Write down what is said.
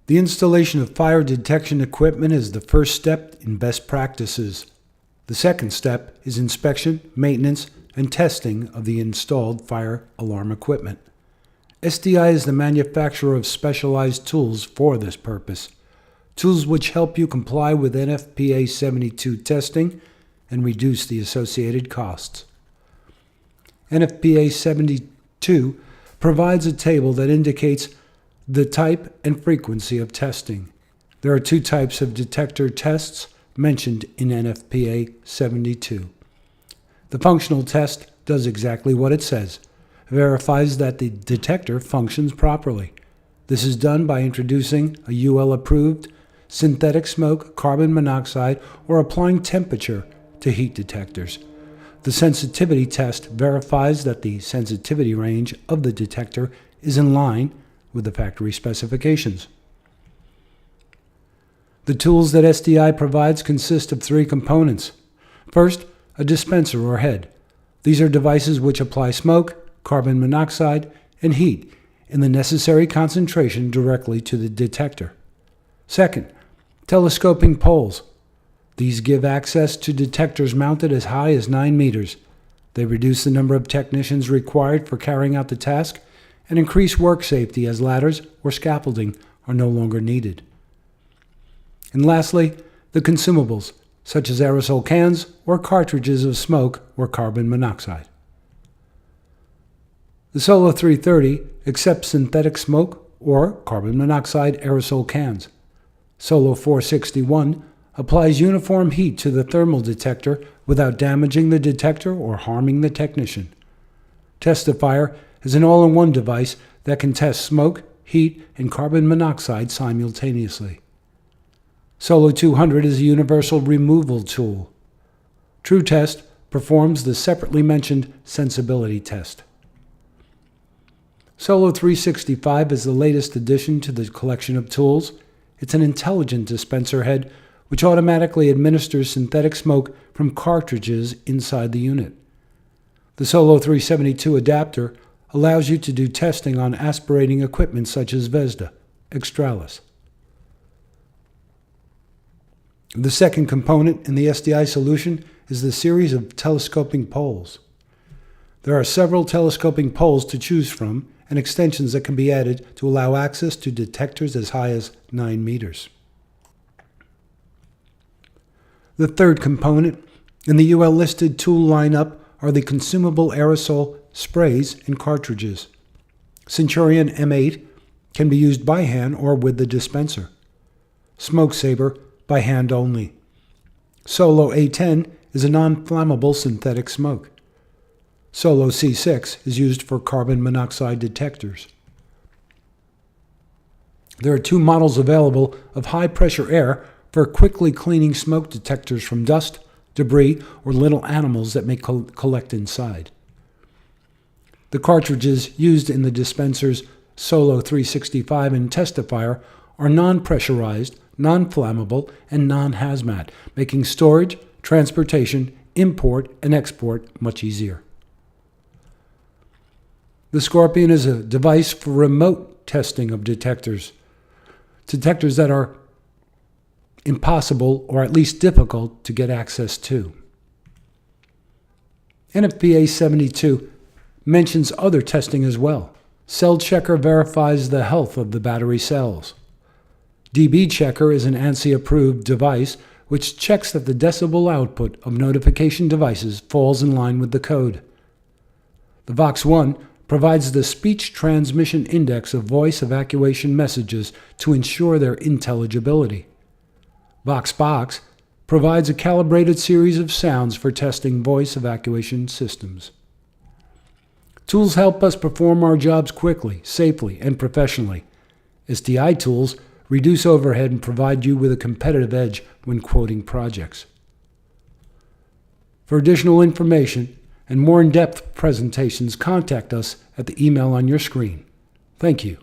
The installation of fire detection equipment is the first step in best practices. The second step is inspection, maintenance, and testing of the installed fire alarm equipment. SDI is the manufacturer of specialized tools for this purpose. Tools which help you comply with NFPA 72 testing and reduce the associated costs. NFPA 72 provides a table that indicates the type and frequency of testing. There are two types of detector tests mentioned in NFPA 72. The functional test does exactly what it says, verifies that the detector functions properly. This is done by introducing a UL-approved synthetic smoke, carbon monoxide, or applying temperature to heat detectors. The sensitivity test verifies that the sensitivity range of the detector is in line with the factory specifications. The tools that SDI provides consist of three components. First, a dispenser or head. These are devices which apply smoke, carbon monoxide, and heat in the necessary concentration directly to the detector. Second, telescoping poles. These give access to detectors mounted as high as 9 meters. They reduce the number of technicians required for carrying out the task and increase work safety as ladders or scaffolding are no longer needed. And lastly, the consumables, such as aerosol cans or cartridges of smoke or carbon monoxide. The Solo 330 accepts synthetic smoke or carbon monoxide aerosol cans. Solo 461 applies uniform heat to the thermal detector without damaging the detector or harming the technician. Testifier is an all-in-one device that can test smoke, heat, and carbon monoxide simultaneously. Solo 200 is a universal removal tool. TrueTest performs the separately mentioned sensibility test. Solo 365 is the latest addition to the collection of tools. It's an intelligent dispenser head which automatically administers synthetic smoke from cartridges inside the unit. The Solo 372 adapter allows you to do testing on aspirating equipment such as Vesda, Extralis. The second component in the SDI solution is the series of telescoping poles. There are several telescoping poles to choose from and extensions that can be added to allow access to detectors as high as 9 meters. The third component in the UL-listed tool lineup are the consumable aerosol sprays and cartridges. Centurion M8 can be used by hand or with the dispenser. Smoke Saber by hand only. Solo A10 is a non-flammable synthetic smoke. Solo C6 is used for carbon monoxide detectors. There are two models available of high-pressure air for quickly cleaning smoke detectors from dust, debris, or little animals that may collect inside. The cartridges used in the dispensers Solo 365 and Testifier are non-pressurized, non-flammable, and non-hazmat, making storage, transportation, import, and export much easier. The Scorpion is a device for remote testing of detectors that are impossible or at least difficult to get access to. NFPA 72 mentions other testing as well. Cell Checker verifies the health of the battery cells. DB Checker is an ANSI-approved device which checks that the decibel output of notification devices falls in line with the code. The Vox 1 provides the speech transmission index of voice evacuation messages to ensure their intelligibility. VoxBox provides a calibrated series of sounds for testing voice evacuation systems. Tools help us perform our jobs quickly, safely, and professionally. SDI tools reduce overhead and provide you with a competitive edge when quoting projects. For additional information and more in-depth presentations, contact us at the email on your screen. Thank you.